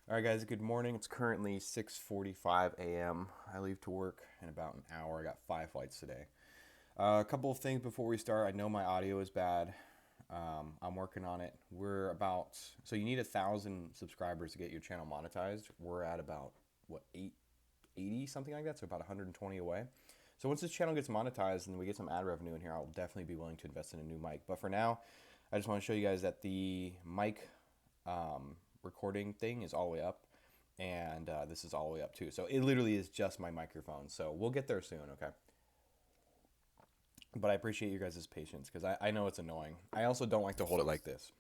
All right, guys, good morning. It's currently 6:45 a.m. I leave to work in about an hour. I got 5 flights today. A couple of things before we start. I know my audio is bad. I'm working on it. So you need 1,000 subscribers to get your channel monetized. We're at about, 80, something like that, so about 120 away. So once this channel gets monetized and we get some ad revenue in here, I'll definitely be willing to invest in a new mic. But for now, I just want to show you guys that the mic recording thing is all the way up, and this is all the way up too. So it literally is just my microphone. So we'll get there soon, okay? But I appreciate you guys' patience because I know it's annoying. I also don't like to hold it like this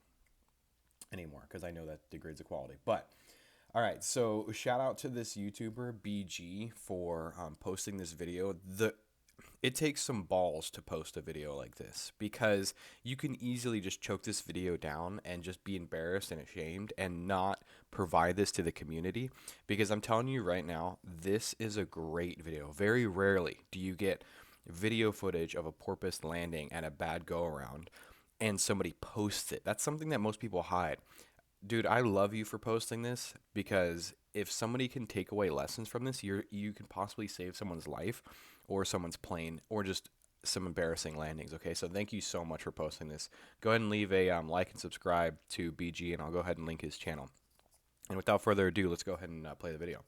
anymore because I know that degrades the quality. But all right, so shout out to this YouTuber BG for posting this video. It takes some balls to post a video like this because you can easily just choke this video down and just be embarrassed and ashamed and not provide this to the community, because I'm telling you right now, this is a great video. Very rarely do you get video footage of a porpoise landing at a bad go around and somebody posts it. That's something that most people hide. Dude, I love you for posting this, because if somebody can take away lessons from this, you can possibly save someone's life or someone's plane or just some embarrassing landings. Okay, so thank you so much for posting this. Go ahead and leave a like and subscribe to BG, and I'll go ahead and link his channel. And without further ado, let's go ahead and play the video.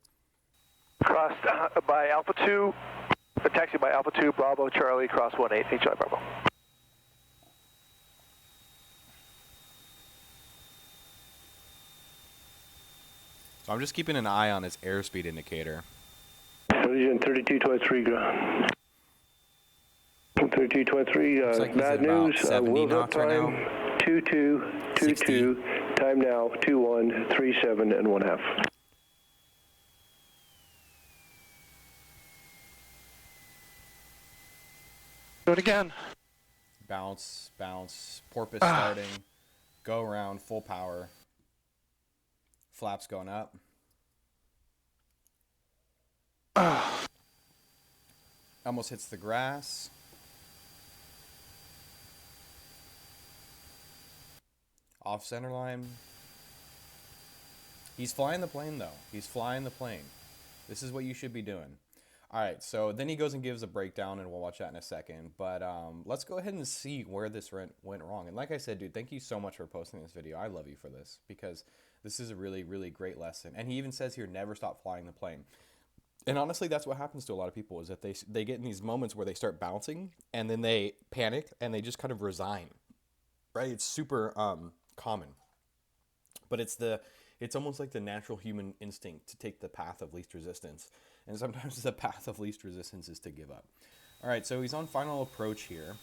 Crossed by Alpha 2, taxi by Alpha 2, Bravo, Charlie, cross 18, HI Bravo. So I'm just keeping an eye on his airspeed indicator. 3223, 3223, like bad news, 70 wheels up knots right time, now. 2222, time now, 2137 and 1/2. Do it again. Bounce, bounce, porpoise starting, go around, full power. Flaps going up. Almost hits the grass. Off center line. He's flying the plane though. He's flying the plane. This is what you should be doing. All right, so then he goes and gives a breakdown, and we'll watch that in a second. But let's go ahead and see where this went wrong. And like I said, dude, thank you so much for posting this video. I love you for this, because this is a really, really great lesson. And he even says here, never stop flying the plane. And honestly, that's what happens to a lot of people, is that they get in these moments where they start bouncing, and then they panic, and they just kind of resign, right? It's super common. But it's almost like the natural human instinct to take the path of least resistance. And sometimes the path of least resistance is to give up. All right, so he's on final approach here.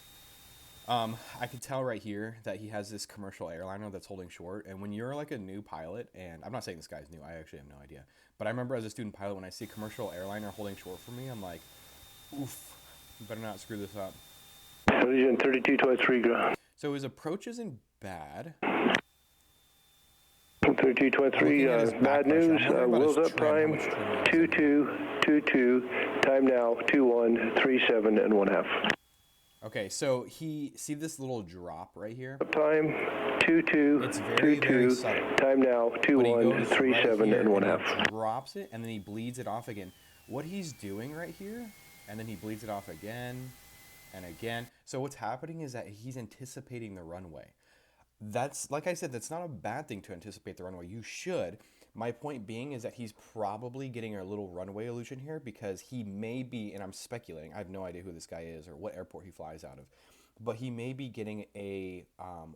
I can tell right here that he has this commercial airliner that's holding short. And when you're like a new pilot, and I'm not saying this guy's new, I actually have no idea. But I remember as a student pilot, when I see a commercial airliner holding short for me, I'm like, oof, you better not screw this up. 3223, So his approach isn't bad. 3223, bad news, wheels up time, 2222, time now, 2137 and 1/2. Okay, so see this little drop right here? Time, 2222, time now, 2137 and 1/2. He drops it, and then he bleeds it off again. What he's doing right here, and then he bleeds it off again and again. So what's happening is that he's anticipating the runway. That's, like I said, that's not a bad thing to anticipate the runway. You should. My point being is that he's probably getting a little runway illusion here, because he may be, and I'm speculating, I have no idea who this guy is or what airport he flies out of, but he may be getting a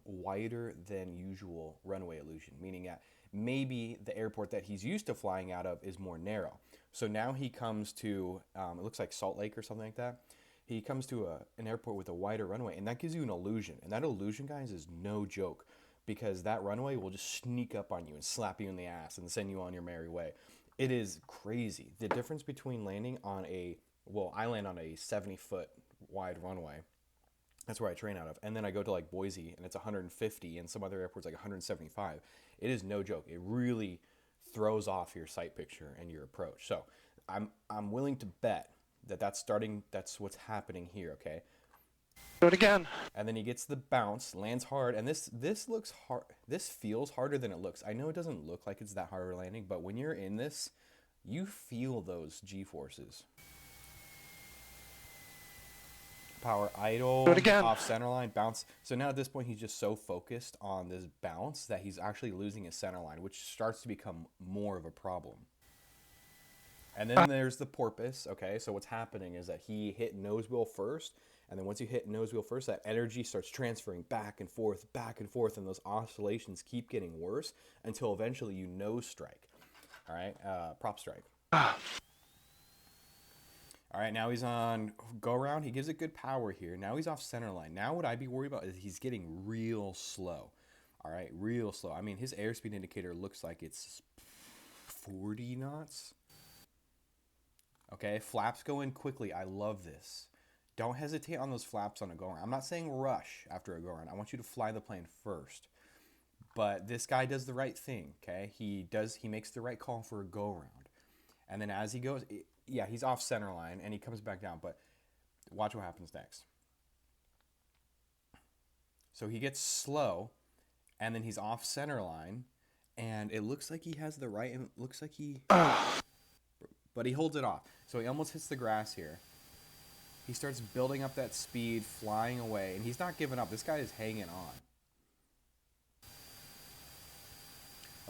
wider than usual runway illusion, meaning that maybe the airport that he's used to flying out of is more narrow. So now he comes to, it looks like Salt Lake or something like that. He comes to an airport with a wider runway, and that gives you an illusion. And that illusion, guys, is no joke, because that runway will just sneak up on you and slap you in the ass and send you on your merry way. It is crazy. The difference between landing on I land on a 70-foot wide runway. That's where I train out of. And then I go to like Boise, and it's 150, and some other airports like 175. It is no joke. It really throws off your sight picture and your approach. So I'm willing to bet that's what's happening here, okay? Do it again. And then he gets the bounce, lands hard, and this looks hard. This feels harder than it looks. I know it doesn't look like it's that hard of a landing, but when you're in this, you feel those G-forces. Power idle, Do it again. off center line, bounce. So now at this point, he's just so focused on this bounce that he's actually losing his center line, which starts to become more of a problem. And then there's the porpoise. Okay, so what's happening is that he hit nose wheel first, and then once you hit nose wheel first, that energy starts transferring back and forth, and those oscillations keep getting worse until eventually you nose strike. All right, prop strike. All right, now he's on go around. He gives it good power here. Now he's off center line. Now what I'd be worried about is he's getting real slow. All right, real slow. I mean, his airspeed indicator looks like it's 40 knots. Okay, flaps go in quickly. I love this. Don't hesitate on those flaps on a go around. I'm not saying rush after a go around. I want you to fly the plane first. But this guy does the right thing, okay? He makes the right call for a go around. And then as he goes, yeah, he's off center line and he comes back down, but watch what happens next. So he gets slow and then he's off center line and it looks like he has the right, and it looks like but he holds it off. So he almost hits the grass here. He starts building up that speed, flying away, and he's not giving up. This guy is hanging on.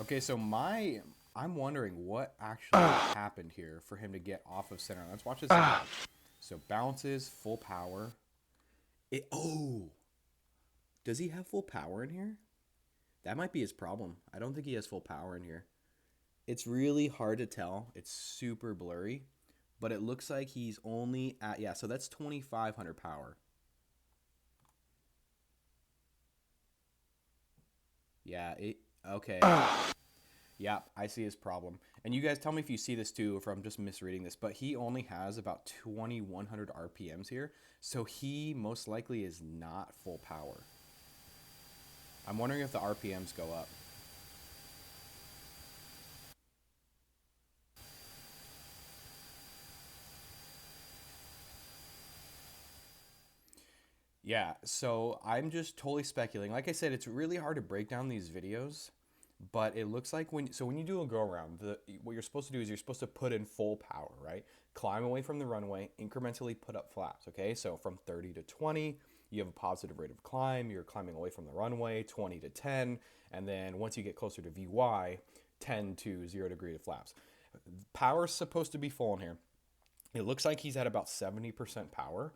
Okay, so I'm wondering what actually happened here for him to get off of center. Let's watch this again. So bounces, full power. Does he have full power in here? That might be his problem. I don't think he has full power in here. It's really hard to tell. It's super blurry, but it looks like he's only at, yeah, so that's 2,500 power. Yeah, okay. Yeah, I see his problem. And you guys tell me if you see this too, or if I'm just misreading this, but he only has about 2,100 RPMs here, so he most likely is not full power. I'm wondering if the RPMs go up. Yeah, so I'm just totally speculating. Like I said, it's really hard to break down these videos, but it looks like when you do a go around, what you're supposed to do is you're supposed to put in full power, right? Climb away from the runway, incrementally put up flaps, okay? So from 30 to 20, you have a positive rate of climb, you're climbing away from the runway, 20 to 10, and then once you get closer to VY, 10 to 0 degree of flaps. Power's supposed to be full in here. It looks like he's at about 70% power.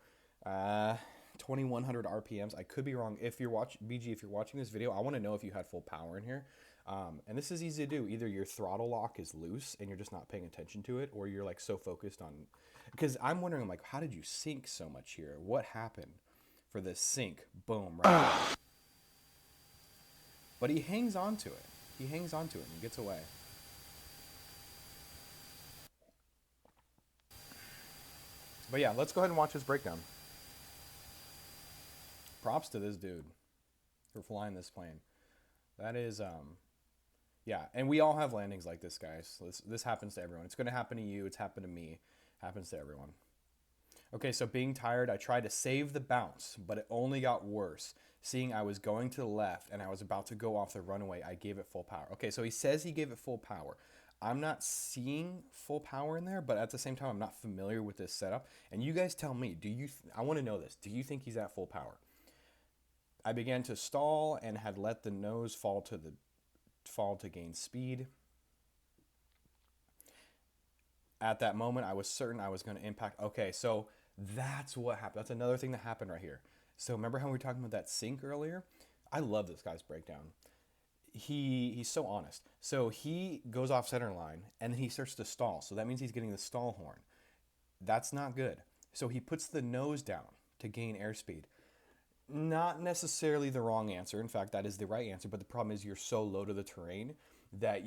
2,100 RPMs. I could be wrong. If you're BG, if you're watching this video, I want to know if you had full power in here. And this is easy to do. Either your throttle lock is loose and you're just not paying attention to it, or you're like so focused on, because I'm wondering like, how did you sink so much here? What happened for this sink? Boom, right there. But he hangs on to it. He hangs on to it and gets away. But yeah, let's go ahead and watch his breakdown. Props to this dude for flying this plane. That is, yeah. And we all have landings like this, guys. This happens to everyone. It's going to happen to you. It's happened to me. Happens to everyone. Okay, so being tired, I tried to save the bounce, but it only got worse. Seeing I was going to the left and I was about to go off the runway, I gave it full power. Okay, so he says he gave it full power. I'm not seeing full power in there, but at the same time, I'm not familiar with this setup. And you guys tell me, I want to know this. Do you think he's at full power? I began to stall and had let the nose fall to gain speed. At that moment, I was certain I was going to impact. Okay, so that's what happened. That's another thing that happened right here. So remember how we were talking about that sink earlier? I love this guy's breakdown. He's so honest. So he goes off center line and then he starts to stall. So that means he's getting the stall horn. That's not good. So he puts the nose down to gain airspeed. Not necessarily the wrong answer. In fact, that is the right answer. But the problem is you're so low to the terrain that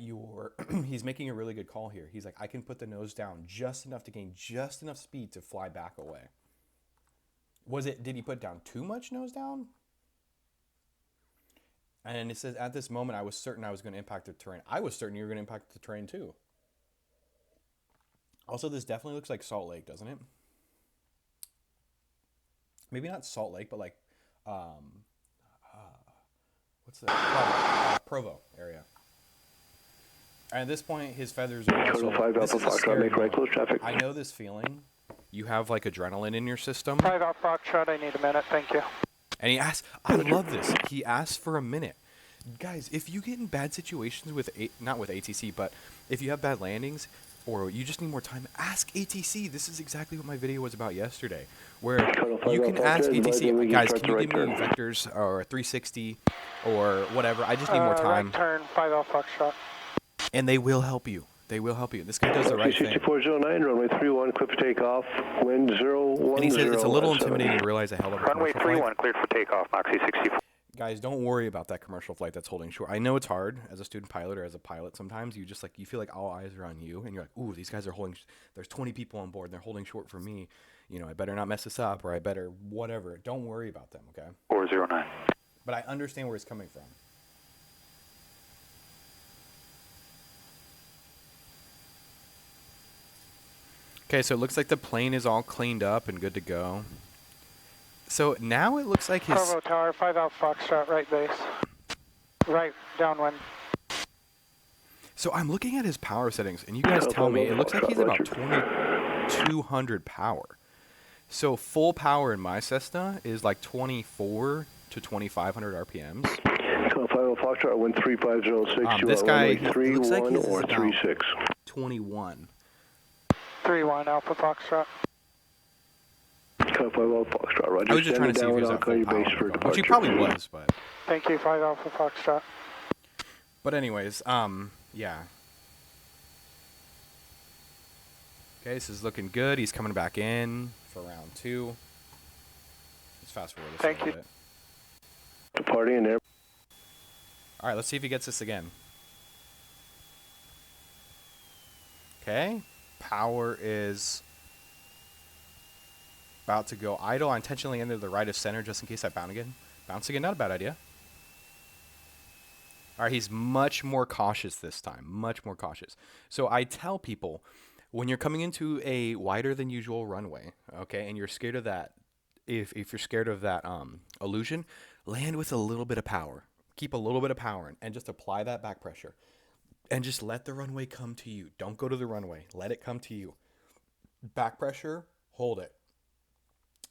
he's making a really good call here. He's like, I can put the nose down just enough to gain just enough speed to fly back away. Did he put down too much nose down? And it says, at this moment, I was certain I was going to impact the terrain. I was certain you were going to impact the terrain too. Also, this definitely looks like Salt Lake, doesn't it? maybe not Salt Lake, but like um, what's the Provo area. And at this point, his feathers are Total also. 5 This Alpha is a Foxtrot, scary make right moment. close traffic. I know this feeling. You have like adrenaline in your system. 5 Alpha Foxtrot, I need a minute, thank you. And he asks, I love this. He asks for a minute. Guys, if you get in bad situations with, not with ATC, but if you have bad landings or you just need more time, ask ATC. This is exactly what my video was about yesterday, where you can ask ATC, guys, can you give me vectors or 360 or whatever? I just need more time. Right turn, 5 Alpha Foxtrot. And they will help you. They will help you. This guy does the right thing. 6409, runway 31, clear for takeoff, wind 010. And he says it's a little intimidating to realize a hell of a Runway commercial 31, flight. cleared for takeoff, Moxie 64. Guys, don't worry about that commercial flight that's holding short. I know it's hard as a student pilot or as a pilot. Sometimes you just like, you feel like all eyes are on you and you're like, ooh, these guys are holding, there's 20 people on board and they're holding short for me. You know, I better not mess this up or I better whatever. Don't worry about them, okay? 409. But I understand where he's coming from. Okay, so it looks like the plane is all cleaned up and good to go. So now it looks like his... Provo Tower, 5 Alpha Foxtrot, right base. Right, downwind. So I'm looking at his power settings, and you guys tell me, it looks like he's about 2200 power. So full power in my Cessna is like 24 to 2500 RPMs. 5 Alpha Foxtrot, wind 3506, This guy, he looks like 31 he's or about 36. 21. 3-1 Alpha Foxtrot. 5 Alpha Foxtrot, roger. I was just trying to see if he was at full power, which he probably was, but... Thank you, 5 Alpha Foxtrot. But anyways, yeah. Okay, this is looking good. He's coming back in for round 2. Let's fast forward this a little bit. Departing in there. All right, let's see if he gets this again. Okay, power is about to go idle. I intentionally entered the right of center just in case I bounce again. Bounce again, not a bad idea. All right, he's much more cautious this time, much more cautious. So I tell people, when you're coming into a wider than usual runway, okay, and you're scared of that, if you're scared of that illusion, land with a little bit of power. Keep a little bit of power and just apply that back pressure. And just let the runway come to you. Don't go to the runway. Let it come to you. Back pressure, hold it.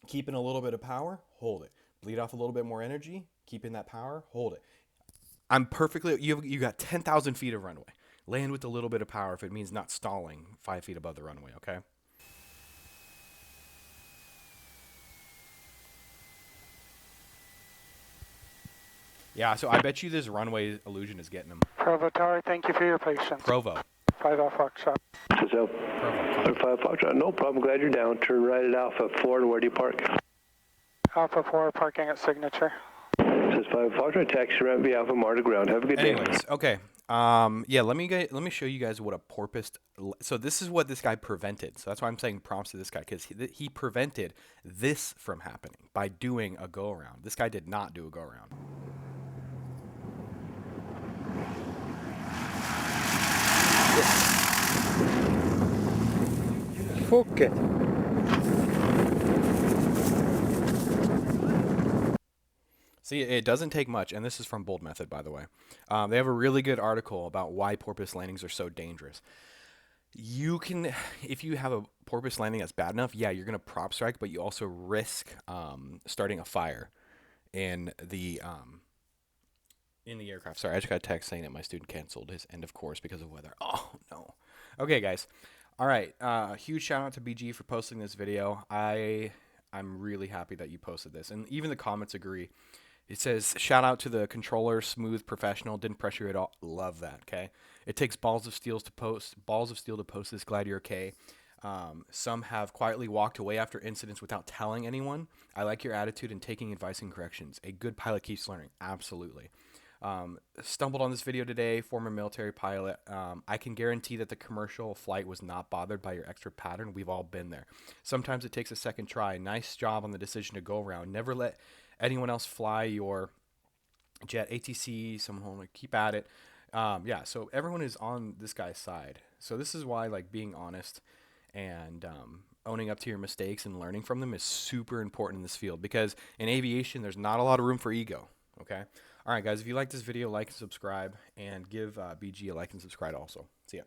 Keeping a little bit of power, hold it. Bleed off a little bit more energy, keeping that power, hold it. I'm perfectly, you got 10,000 feet of runway. Land with a little bit of power if it means not stalling 5 feet above the runway, okay? Yeah, so I bet you this runway illusion is getting him. Provo Tower, thank you for your patience. Provo. 5 Alpha Foxtrot. Says Alpha 5 Foxtrot, no problem, glad you're down. Turn right at Alpha 4, and where do you park? Alpha 4, parking at Signature. Says 5 Foxtrot, taxi ramp via Alpha Mar to ground. Have a good day. Anyways, okay. Yeah, let me show you guys what a porpoise. So this is what this guy prevented. So that's why I'm saying prompts to this guy, because he prevented this from happening by doing a go around. This guy did not do a go around. Fuck it. See, it doesn't take much, and this is from Bold Method, by the way. They have a really good article about why porpoise landings are so dangerous. You can, if you have a porpoise landing that's bad enough, yeah, you're going to prop strike, but you also risk starting a fire in the aircraft. Sorry, I just got a text saying that my student canceled his end of course because of weather. Oh, no. Okay, guys. All right. Huge shout out to BG for posting this video. I'm really happy that you posted this, and even the comments agree. It says, shout out to the controller, smooth, professional, didn't pressure you at all. Love that, okay? It takes balls of steel to post this, glad you're okay. Some have quietly walked away after incidents without telling anyone. I like your attitude and taking advice and corrections. A good pilot keeps learning. Absolutely. Stumbled on this video today, former military pilot. I can guarantee that the commercial flight was not bothered by your extra pattern. We've all been there. Sometimes it takes a second try. Nice job on the decision to go around. Never let anyone else fly your jet. ATC, someone holding, keep at it. Yeah, so everyone is on this guy's side. So this is why, like, being honest and owning up to your mistakes and learning from them is super important in this field, because in aviation, there's not a lot of room for ego. Okay. All right, guys, if you like this video, like and subscribe, and give BG a like and subscribe also. See ya.